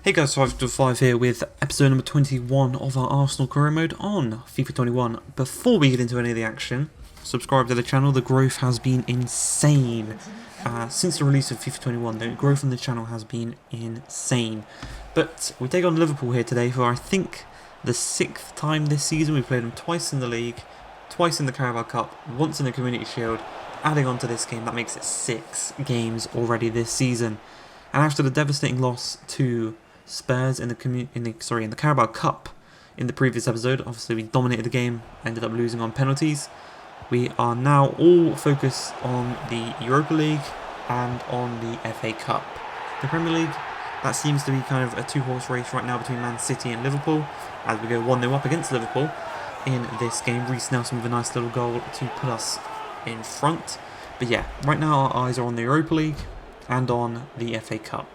Hey guys, 5 here with episode number 21 of our Arsenal career mode on FIFA 21. Before we get into any of the action, subscribe to the channel. The growth has been insane. Since the release of FIFA 21, the growth on the channel has been insane. But we take on Liverpool here today for I think the 6th time this season. We've played them twice in the league, twice in the Carabao Cup, once in the Community Shield. Adding on to this game, that makes it 6 games already this season. And after the devastating loss to Spurs in the Carabao Cup in the previous episode, obviously we dominated the game, ended up losing on penalties. We are now all focused on the Europa League and on the FA Cup. The Premier League, that seems to be kind of a two-horse race right now between Man City and Liverpool, as we go 1-0 up against Liverpool in this game. Reece Nelson with a nice little goal to put us in front. But yeah, right now our eyes are on the Europa League and on the FA Cup.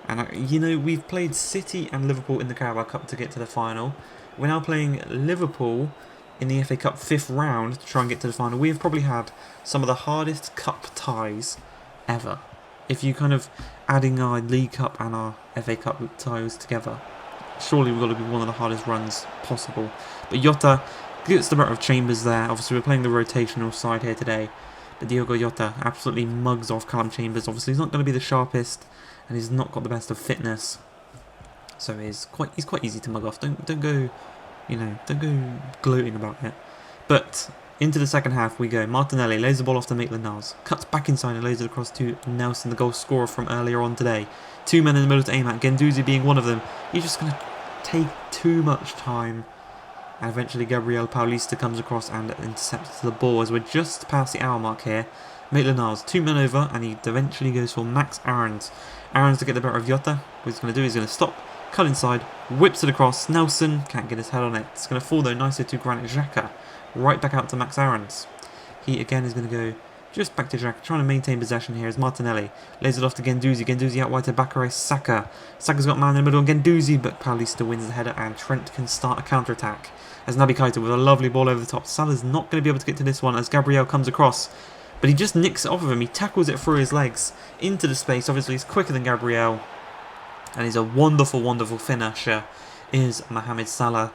And you know, we've played City and Liverpool in the Carabao Cup to get to the final. We're now playing Liverpool in the FA Cup 5th round to try and get to the final. We have probably had some of the hardest cup ties ever. If you kind of adding our League Cup and our FA Cup ties together, surely we've got to be one of the hardest runs possible. But Jota gets the better of Chambers there. Obviously we're playing the rotational side here today. But Diogo Jota absolutely mugs off Callum Chambers. Obviously he's not going to be the sharpest, and he's not got the best of fitness, so he's quite easy to mug off. Don't go, don't go gloating about it. But into the second half we go. Martinelli lays the ball off to Maitland-Niles, cuts back inside and lays it across to Nelson, the goal scorer from earlier on today. 2 men in the middle to aim at, Guendouzi being one of them. He's just going to take too much time, and eventually Gabriel Paulista comes across and intercepts the ball as we're just past the hour mark here. Maitland-Niles, 2 men over, and he eventually goes for Max Aarons. Aarons to get the better of Jota. What he's going to do is going to stop, cut inside, whips it across. Nelson can't get his head on it. It's going to fall though nicely to Granit Xhaka. Right back out to Max Aarons. He again is going to go just back to Xhaka, trying to maintain possession here as Martinelli lays it off to Guendouzi. Guendouzi out wide to Bakary Saka. Saka's got man in the middle on Guendouzi, but Paulista wins the header and Trent can start a counter-attack. As Naby Keita with a lovely ball over the top. Salah's not going to be able to get to this one as Gabriel comes across, but he just nicks it off of him. He tackles it through his legs into the space. Obviously he's quicker than Gabriel, and he's a wonderful, wonderful finisher is Mohamed Salah.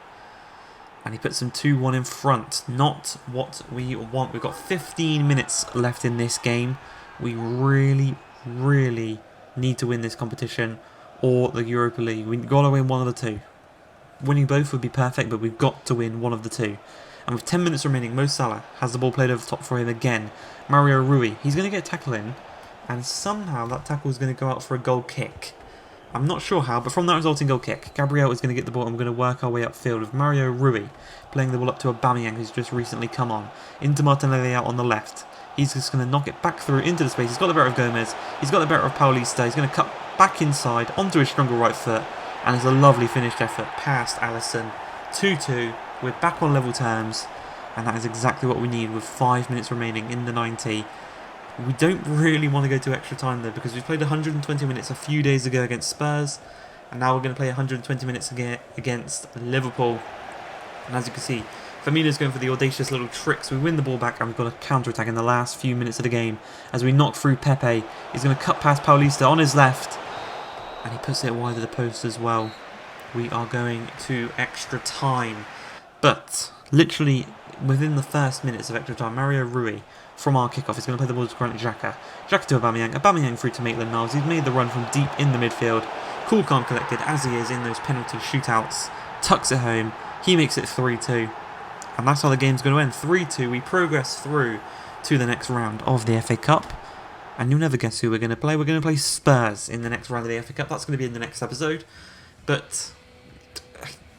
And he puts them 2-1 in front. Not what we want. We've got 15 minutes left in this game. We really, really need to win this competition or the Europa League. We've got to win one of the two. Winning both would be perfect, but we've got to win one of the two. And with 10 minutes remaining, Mo Salah has the ball played over the top for him again. Mario Rui, he's going to get a tackle in, and somehow that tackle is going to go out for a goal kick. I'm not sure how, but from that resulting goal kick, Gabriel is going to get the ball and we're going to work our way upfield with Mario Rui playing the ball up to Aubameyang, who's just recently come on. Into Martinelli out on the left. He's just going to knock it back through into the space. He's got the better of Gomez. He's got the better of Paulista. He's going to cut back inside onto his stronger right foot. And it's a lovely finished effort past Alisson. 2-2. We're back on level terms. And that is exactly what we need with 5 minutes remaining in the 90. We don't really want to go to extra time though, because we played 120 minutes a few days ago against Spurs. And now we're going to play 120 minutes again against Liverpool. And as you can see, Firmino's going for the audacious little tricks. We win the ball back and we've got a counter-attack in the last few minutes of the game. As we knock through Pepe. He's going to cut past Paulista on his left. And he puts it wide of the post as well. We are going to extra time. But literally within the first minutes of extra time, Mario Rui from our kickoff is going to play the ball to Granit Xhaka. Xhaka to Aubameyang. Aubameyang through to Maitland-Niles. He's made the run from deep in the midfield. Cool, calm, collected as he is in those penalty shootouts. Tucks it home. He makes it 3-2. And that's how the game's going to end. 3-2. We progress through to the next round of the FA Cup. And you'll never guess who we're going to play. We're going to play Spurs in the next round of the FA Cup. That's going to be in the next episode. But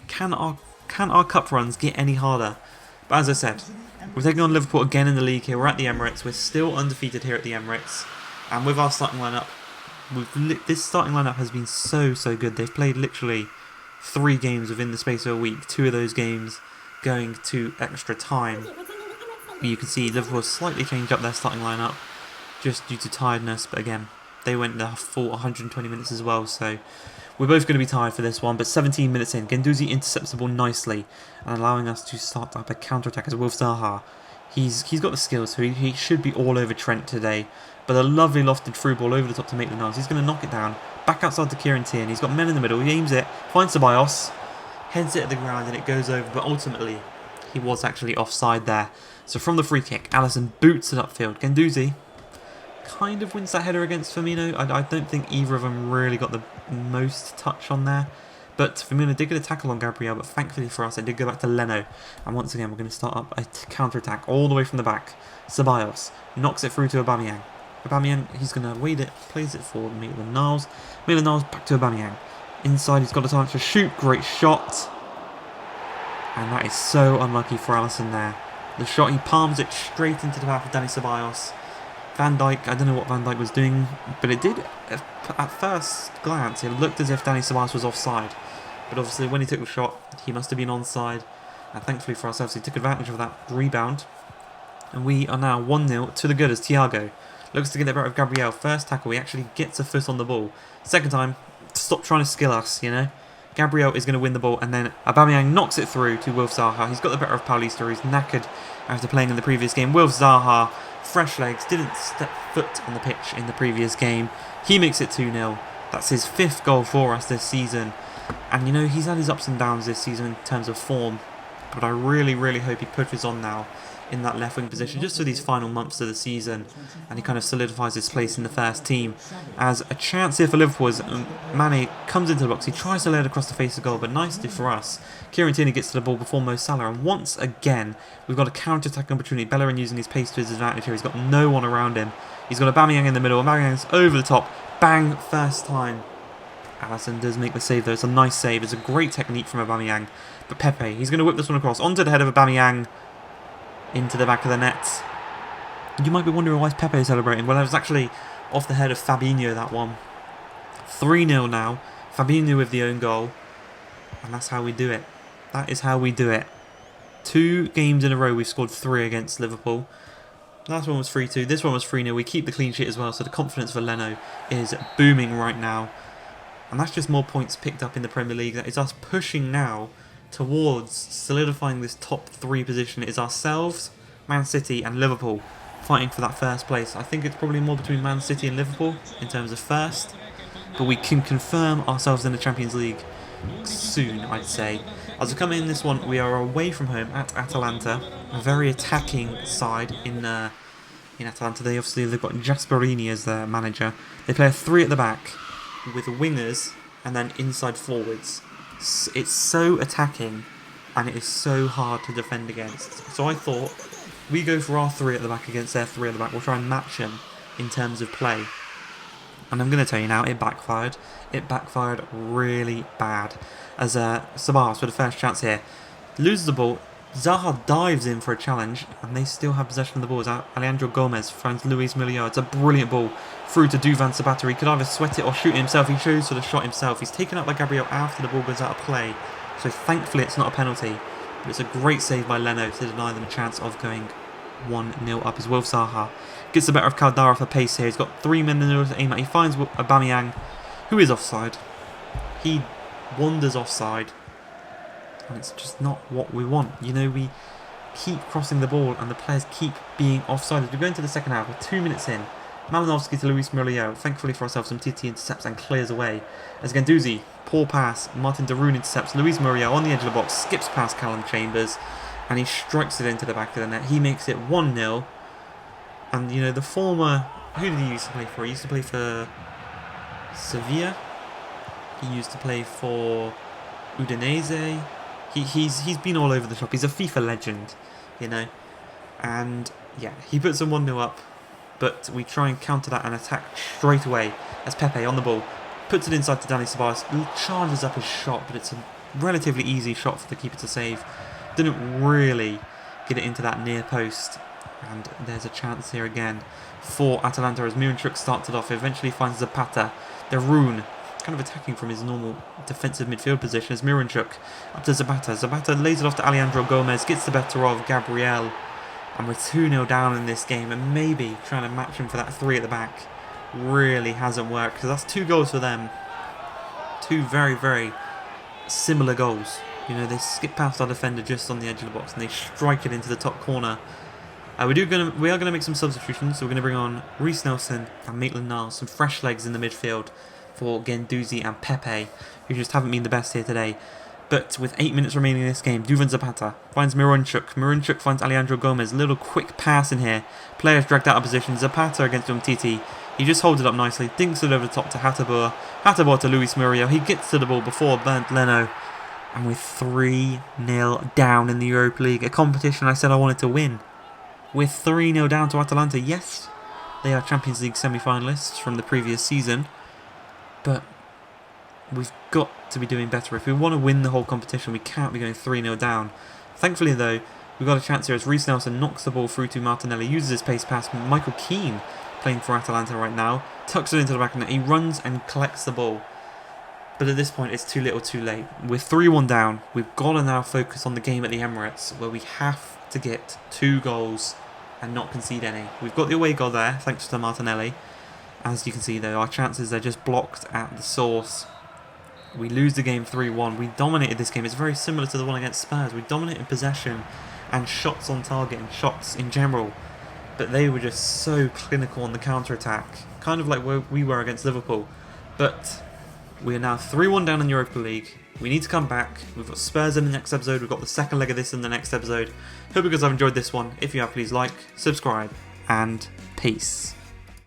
can our cup runs get any harder? But as I said, we're taking on Liverpool again in the league here. We're at the Emirates. We're still undefeated here at the Emirates. And with our starting lineup, this starting lineup has been so good. They've played literally 3 games within the space of a week. 2 of those games going to extra time. You can see Liverpool slightly changed up their starting lineup just due to tiredness. But again, they went the full 120 minutes as well. So we're both going to be tired for this one, but 17 minutes in, Guendouzi intercepts the ball nicely and allowing us to start up a counter-attack as Wilf Zaha. He's got the skills, so he should be all over Trent today. but a lovely lofted through ball over the top to Maitland-Niles. He's going to knock it down, back outside to Kieran Tierney. He's got men in the middle, he aims it, finds Ceballos, heads it at the ground and it goes over, but ultimately he was actually offside there. So from the free kick, Alisson boots it upfield. Guendouzi kind of wins that header against Firmino. I don't think either of them really got the most touch on there. But Firmino did get a tackle on Gabriel, but thankfully for us, it did go back to Leno. And once again, we're going to start up a counter-attack all the way from the back. Ceballos knocks it through to Aubameyang. Aubameyang, he's going to wait it, plays it for Maitland-Niles. Maitland-Niles back to Aubameyang. Inside, he's got a chance to shoot. Great shot. And that is so unlucky for Alisson there. The shot, he palms it straight into the path of Dani Ceballos. Van Dijk, I don't know what Van Dijk was doing, but it did, at first glance, it looked as if Dani Ceballos was offside. But obviously when he took the shot, he must have been onside. And thankfully for ourselves, he took advantage of that rebound. And we are now 1-0 to the good as Thiago looks to get the better of Gabriel. First tackle, he actually gets a foot on the ball. Second time, stop trying to skill us, you know. Gabriel is going to win the ball, and then Aubameyang knocks it through to Wilf Zaha. He's got the better of Paulista, who's knackered after playing in the previous game. Wilf Zaha, fresh legs, didn't step foot on the pitch in the previous game. He makes it 2-0. That's his 5th goal for us this season. And you know, he's had his ups and downs this season in terms of form, but I really, really hope he pushes on now in that left wing position just for these final months of the season, and he kind of solidifies his place in the first team. As a chance here for Liverpool as Mane comes into the box, he tries to lay it across the face of goal, but nicely for us, Kieran Tierney gets to the ball before Mo Salah, and once again we've got a counter-attack opportunity. Bellerin using his pace to his advantage here. He's got no one around him. He's got Aubameyang in the middle. Aubameyang's over the top. Bang! First time. Alisson does make the save though. It's a nice save. It's a great technique from Aubameyang. But Pepe, he's going to whip this one across onto the head of Aubameyang, into the back of the net. You might be wondering why is Pepe celebrating. Well, it was actually off the head of Fabinho, that one. 3-0 now. Fabinho with the own goal. And that's how we do it. That is how we do it. 2 games in a row we've scored 3 against Liverpool. Last one was 3-2. This one was 3-0. We keep the clean sheet as well, so the confidence for Leno is booming right now. And that's just more points picked up in the Premier League. That is us pushing now towards solidifying this top 3 position. It is ourselves, Man City and Liverpool fighting for that first place. I think it's probably more between Man City and Liverpool in terms of first, but we can confirm ourselves in the Champions League soon, I'd say. As we come in this one, we are away from home at Atalanta, a very attacking side in Atalanta. They've got Gasperini as their manager. They play a 3 at the back with wingers and then inside forwards. It's so attacking and it is so hard to defend against. So I thought we go for our 3 at the back against their 3 at the back. We'll try and match them in terms of play. And I'm going to tell you now, it backfired. It backfired really bad. As Ceballos with the first chance here loses the ball. Zaha dives in for a challenge and they still have possession of the ball. As Alejandro Gomez finds Luis Milieu. It's a brilliant ball through to Duvan Zapata. He could either sweat it or shoot it himself. He chose for the shot himself. He's taken out by Gabriel after the ball goes out of play. So thankfully it's not a penalty. But it's a great save by Leno to deny them a chance of going 1-0 up. As Wilf Zaha gets the better of Caldara for pace here. He's got 3 men in the middle to aim at. He finds Aubameyang, who is offside. He wanders offside. And it's just not what we want. You know, we keep crossing the ball and the players keep being offside. As we go into the second half, we're 2 minutes in. Malinowski to Luis Milieu. Thankfully for ourselves, some TT intercepts and clears away. As Guendouzi, poor pass. Martin de Roon intercepts. Luis Milieu on the edge of the box, skips past Callum Chambers, and he strikes it into the back of the net. He makes it 1-0. And, you know, the former... Who did he used to play for? He used to play for Sevilla. He used to play for Udinese. He's been all over the shop. He's a FIFA legend, you know. And, yeah, he puts them 1-0 up. But we try and counter that and attack straight away as Pepe on the ball puts it inside to Dani Ceballos, charges up his shot, but it's a relatively easy shot for the keeper to save. Didn't really get it into that near post, and there's a chance here again for Atalanta as Miranchuk starts it off. Eventually finds Zapata. De Roon kind of attacking from his normal defensive midfield position as Miranchuk up to Zapata. Zapata lays it off to Alejandro Gomez, gets the better of Gabriel. And we're 2-0 down in this game, and maybe trying to match him for that 3 at the back really hasn't worked, because that's 2 goals for them. 2 very, very similar goals. You know, they skip past our defender just on the edge of the box and they strike it into the top corner. We are gonna make some substitutions. So we're gonna bring on Reece Nelson and Maitland-Niles, some fresh legs in the midfield for Guendouzi and Pepe, who just haven't been the best here today. But with 8 minutes remaining in this game, Duvan Zapata finds Mironchuk. Mironchuk finds Alejandro Gomez. Little quick pass in here. Players dragged out of position. Zapata against Umtiti. He just holds it up nicely, dinks it over the top to Hateboer. Hateboer to Luis Murillo. He gets to the ball before Bernd Leno. And we're 3-0 down in the Europa League, a competition I said I wanted to win. We're 3-0 down to Atalanta. Yes, they are Champions League semi-finalists from the previous season, but we've got to be doing better. If we want to win the whole competition, we can't be going 3-0 down. Thankfully, though, we've got a chance here as Reece Nelson knocks the ball through to Martinelli, uses his pace pass. Michael Keane, playing for Atalanta right now, tucks it into the back of the net. He runs and collects the ball. But at this point, it's too little too late. We're 3-1 down. We've got to now focus on the game at the Emirates, where we have to get 2 goals and not concede any. We've got the away goal there, thanks to Martinelli. As you can see, though, our chances are just blocked at the source. We lose the game 3-1. We dominated this game. It's very similar to the one against Spurs. We dominated possession and shots on target and shots in general. But they were just so clinical on the counter-attack. Kind of like where we were against Liverpool. But we are now 3-1 down in the Europa League. We need to come back. We've got Spurs in the next episode. We've got the second leg of this in the next episode. Hope you guys have enjoyed this one. If you have, please like, subscribe, and peace.